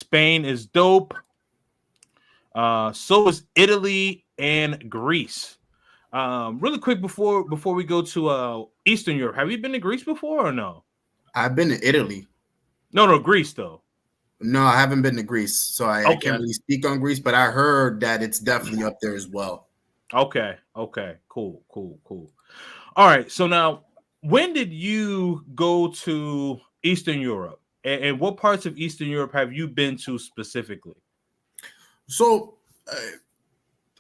Spain is dope. So is Italy and Greece. Really quick before we go to Eastern Europe, have you been to Greece before or no? I've been to Italy. No, Greece though. No, I haven't been to Greece, so I Okay. can't really speak on Greece, but I heard that it's definitely up there as well. Okay. Cool. All right. So now, when did you go to Eastern Europe? And what parts of Eastern Europe have you been to specifically? So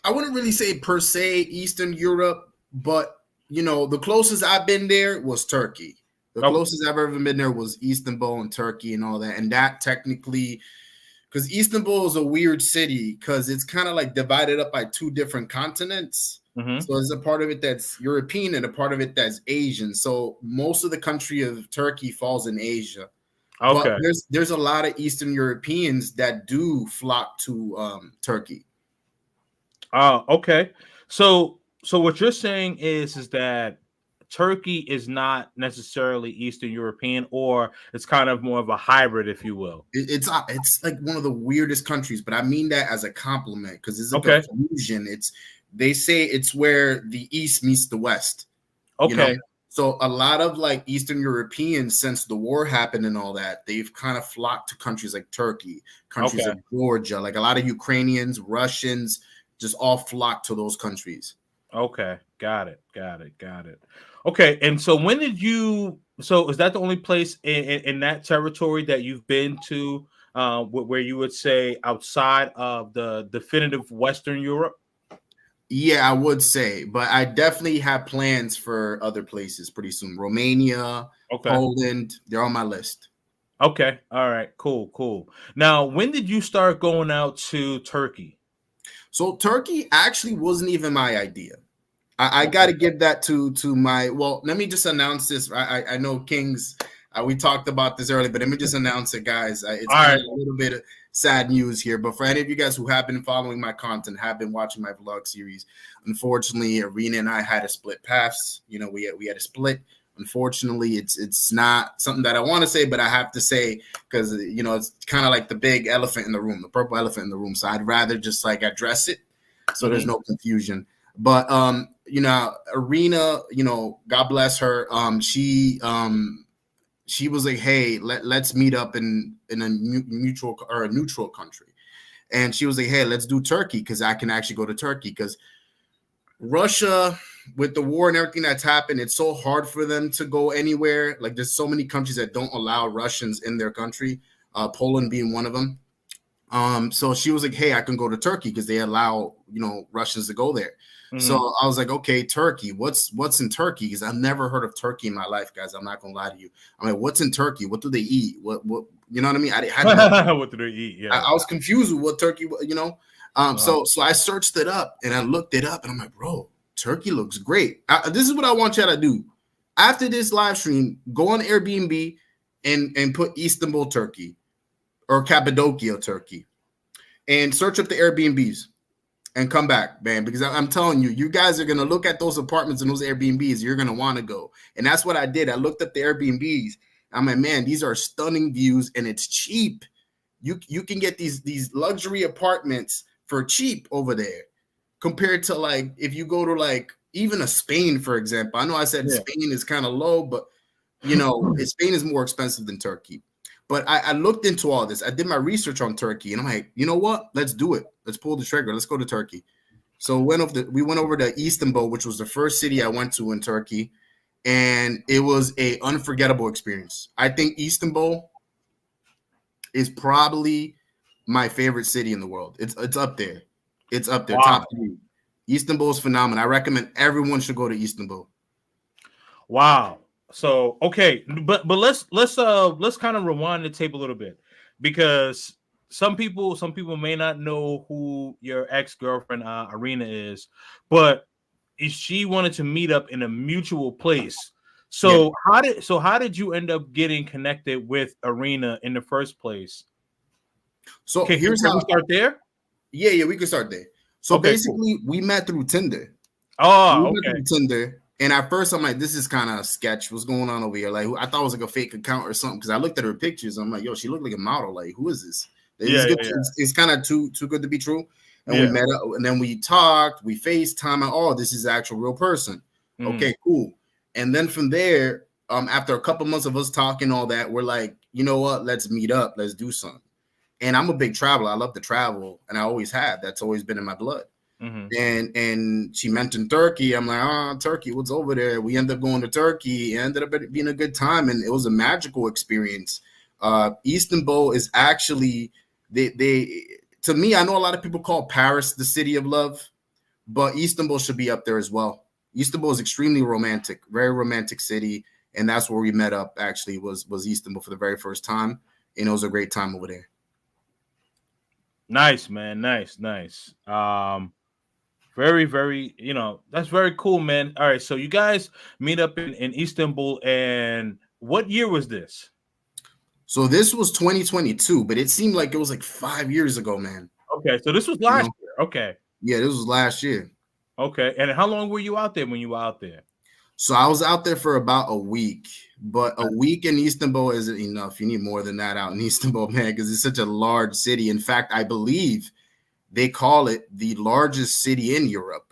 I wouldn't really say per se Eastern Europe, but the closest I've been there was Turkey. The Okay. closest I've ever been there was Istanbul and Turkey and all that. And that technically, because Istanbul is a weird city because it's kind of like divided up by two different continents. Mm-hmm. So there's a part of it that's European and a part of it that's Asian. So most of the country of Turkey falls in Asia. But Okay. there's a lot of Eastern Europeans that do flock to Turkey. Okay. So what you're saying is that Turkey is not necessarily Eastern European, or it's kind of more of a hybrid, if you will. It's like one of the weirdest countries, but I mean that as a compliment because it's like Okay. a fusion. They say it's where the East meets the West. Okay. So a lot of like Eastern Europeans, since the war happened and all that, they've kind of flocked to countries like Turkey, countries Okay. like Georgia, like a lot of Ukrainians, Russians, just all flock to those countries. Okay. Got it. Okay. And so when did you? So is that the only place in that territory that you've been to, where you would say outside of the definitive Western Europe? Yeah, I would say, but I definitely have plans for other places pretty soon. Romania, Okay. Poland, they're on my list. Okay. All right. Cool. Now, when did you start going out to Turkey? So Turkey actually wasn't even my idea. I Okay. got to give that to my. Well, let me just announce this. I know Kings. We talked about this earlier, but let me just announce it, guys. It's All kind right. of a little bit of sad news here, but for any of you guys who have been following my content, have been watching my vlog series, unfortunately, Arena and I had a split paths. We had a split. Unfortunately, it's not something that I want to say, but I have to say because it's kind of like the big elephant in the room, the purple elephant in the room. So I'd rather just like address it so there's no confusion. But Arena, God bless her. She was like, hey, let's meet up in a mutual or a neutral country. And she was like, hey, let's do Turkey because I can actually go to Turkey because Russia, with the war and everything that's happened, it's so hard for them to go anywhere. Like there's so many countries that don't allow Russians in their country, Poland being one of them. So she was like, hey, I can go to Turkey because they allow, Russians to go there. Mm-hmm. So I was like, okay, Turkey, what's in Turkey? Because I've never heard of Turkey in my life, guys. I'm not going to lie to you. I'm like, what's in Turkey? What do they eat? What, you know what I mean? I had no, what do they eat? Yeah. I was confused with what Turkey, So I searched it up and I looked it up and I'm like, bro, Turkey looks great. This is what I want y'all to do. After this live stream, go on Airbnb and put Istanbul, Turkey or Cappadocia, Turkey and search up the Airbnbs and come back, man, because I'm telling you, you guys are going to look at those apartments and those Airbnbs. You're going to want to go. And that's what I did. I looked up the Airbnbs. I'm like, man, these are stunning views and it's cheap. You can get these luxury apartments for cheap over there compared to like if you go to like even a Spain, for example. I know I said Spain is kind of low, but Spain is more expensive than Turkey. But I looked into all this. I did my research on Turkey, and I'm like, you know what? Let's do it. Let's pull the trigger. Let's go to Turkey. So we went over to Istanbul, which was the first city I went to in Turkey, and it was an unforgettable experience. I think Istanbul is probably my favorite city in the world. It's up there. It's up there, top 3. Istanbul is phenomenal. I recommend everyone should go to Istanbul. Wow. So okay, but let's kind of rewind the tape a little bit because some people may not know who your ex-girlfriend Arena is, but she wanted to meet up in a mutual place. So how did you end up getting connected with Arena in the first place? So here's how we start there. Yeah, we can start there. So basically, we met through Tinder. Oh, okay. Met through Tinder. And at first, I'm like, this is kind of sketch. What's going on over here? Like, I thought it was like a fake account or something because I looked at her pictures. I'm like, yo, she looked like a model. Like, who is this? It's Yeah, good. yeah, It's kind of too good to be true. And we yeah. met up, and then we talked, we FaceTime, and oh, this is an actual real person. Mm. Okay, cool. And then from there, after a couple months of us talking all that, we're like, you know what? Let's meet up. Let's do something. And I'm a big traveler. I love to travel, and I always have. That's always been in my blood. Mm-hmm. And she mentioned Turkey. I'm like, Turkey, what's over there? We ended up going to Turkey. It ended up being a good time, and it was a magical experience. Istanbul is actually they to me. I know a lot of people call Paris the city of love, but Istanbul should be up there as well. Istanbul is extremely romantic, very romantic city, and that's where we met up. Actually, was Istanbul for the very first time, and it was a great time over there. Nice, man. Nice, nice. Very, very, that's very cool, man. All right, so you guys meet up in Istanbul, and what year was this? So this was 2022, but it seemed like it was like 5 years ago, man. Okay, so this was You last know, year. Okay, yeah, this was last year. okay. And how long were you out there when you were out there? So I was out there for about a week, but a week in Istanbul isn't enough. You need more than that out in Istanbul, man, because it's such a large city. In fact, I believe they call it the largest city in Europe.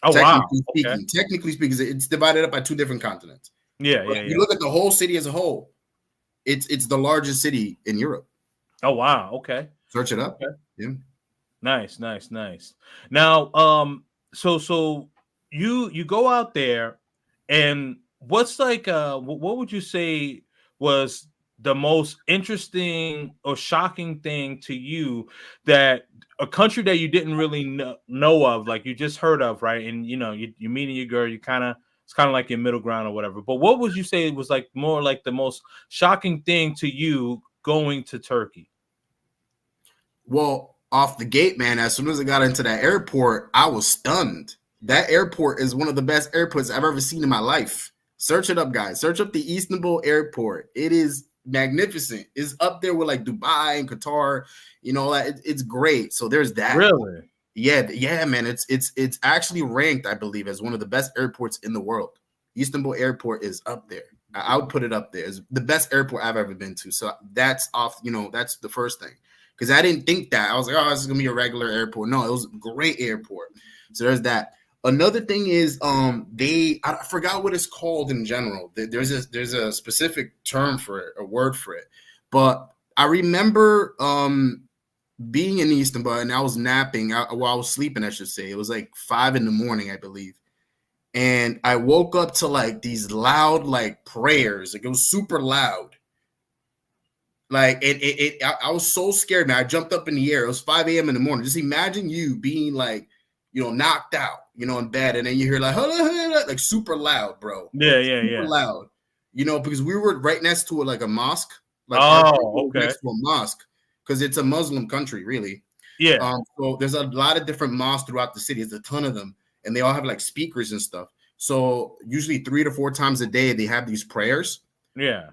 Oh wow. Okay. Technically speaking, it's divided up by two different continents. Yeah, But yeah, if yeah. you look at the whole city as a whole, it's the largest city in Europe. Oh wow. Okay. Search it up. Okay. Yeah. Nice, nice, nice. Now, so you go out there, and what's like, what would you say was the most interesting or shocking thing to you, that a country that you didn't really know of, like you just heard of, right? And you meeting your girl, you kind of, it's kind of like your middle ground or whatever. But what would you say was like more like the most shocking thing to you going to Turkey? Well, off the gate, man, as soon as I got into that airport, I was stunned. That airport is one of the best airports I've ever seen in my life. Search it up, guys. Search up the Istanbul airport. It is magnificent. It's up there with like Dubai and Qatar. It's great. So there's that. Really? Yeah, man. It's actually ranked, I believe, as one of the best airports in the world. Istanbul airport is up there. I would put it up there. It's the best airport I've ever been to. So that's off. That's the first thing. Because I didn't think that. I was like, oh, this is gonna be a regular airport. No, it was a great airport. So there's that. Another thing is, I forgot what it's called in general. There's a specific term for it, a word for it. But I remember being in Istanbul, and I was napping while I was sleeping, I should say. It was like 5 a.m, I believe. And I woke up to like these loud like prayers. Like it was super loud. Like I was so scared, man. I jumped up in the air. It was 5 a.m. in the morning. Just imagine you being like, knocked out, in bed, and then you hear like super loud, bro. Yeah, yeah, Super yeah. loud. Because we were right next to like a mosque. Like Okay. next to a mosque, because it's a Muslim country, really. Yeah. So there's a lot of different mosques throughout the city. There's a ton of them, and they all have like speakers and stuff. So usually 3 to 4 times a day they have these prayers. Yeah.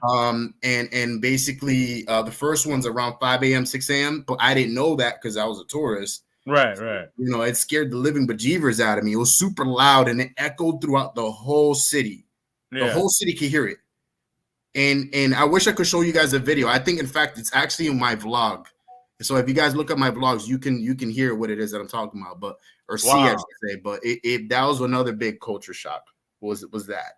And basically the first one's around 5 a.m., 6 a.m. But I didn't know that because I was a tourist. Right, right. It scared the living bejeevers out of me. It was super loud and it echoed throughout the whole city. Yeah. The whole city could hear it. And I wish I could show you guys a video. I think, in fact, it's actually in my vlog. So if you guys look at my vlogs, you can hear what it is that I'm talking about, see, I should say. But that was another big culture shock. Was that?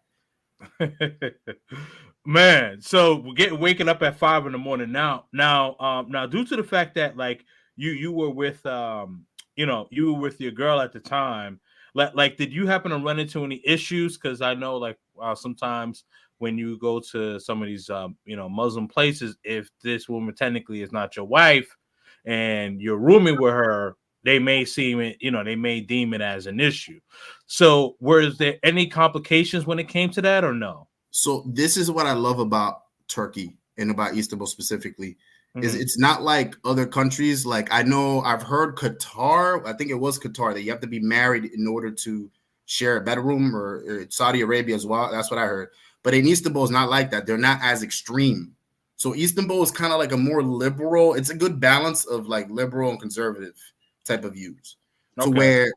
Man, so waking up at 5 a.m. Now, due to the fact that like you were with you were with your girl at the time, like did you happen to run into any issues? Because I know like sometimes when you go to some of these Muslim places, if this woman technically is not your wife and you're rooming with her, they may seem it, they may deem it as an issue. So was there any complications when it came to that, or no? So this is what I love about Turkey and about Istanbul specifically, is it's not like other countries. Like I know I've heard Qatar, I think it was Qatar, that you have to be married in order to share a bedroom, or Saudi Arabia as well. That's what I heard. But in Istanbul, it's not like that. They're not as extreme. So Istanbul is kind of like a more liberal. It's a good balance of like liberal and conservative type of views, to where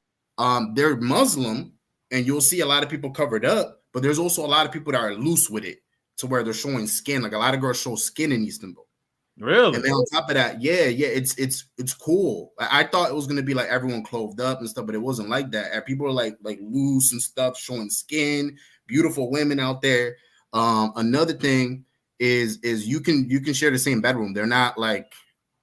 they're Muslim, and you'll see a lot of people covered up, but there's also a lot of people that are loose with it, to where they're showing skin. Like a lot of girls show skin in Istanbul. Really? And then on top of that, yeah, it's cool. I thought it was gonna be like everyone clothed up and stuff, but it wasn't like that. And people are like loose and stuff, showing skin, beautiful women out there. Another thing is you can share the same bedroom. They're not like,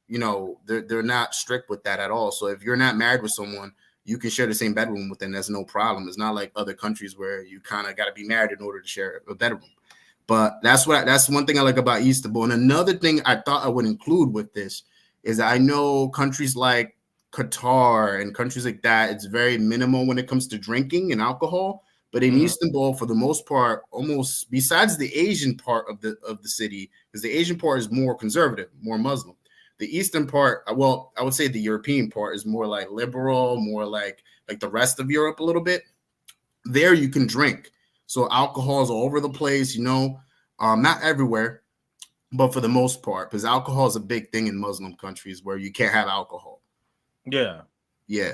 you know, they're not strict with that at all. So if you're not married with someone, you can share the same bedroom with them. That's no problem. It's not like other countries where you kind of got to be married in order to share a bedroom. But that's one thing I like about Istanbul. And another thing I thought I would include with this is that I know countries like Qatar and countries like that, it's very minimal when it comes to drinking and alcohol. But in Istanbul, for the most part, almost besides the Asian part of the city, because the Asian part is more conservative, more Muslim. The Eastern part, well, I would say the European part is more like liberal, more like the rest of Europe a little bit. There you can drink. So alcohol is all over the place, you know, not everywhere, but for the most part, because alcohol is a big thing in Muslim countries where you can't have alcohol. Yeah. Yeah.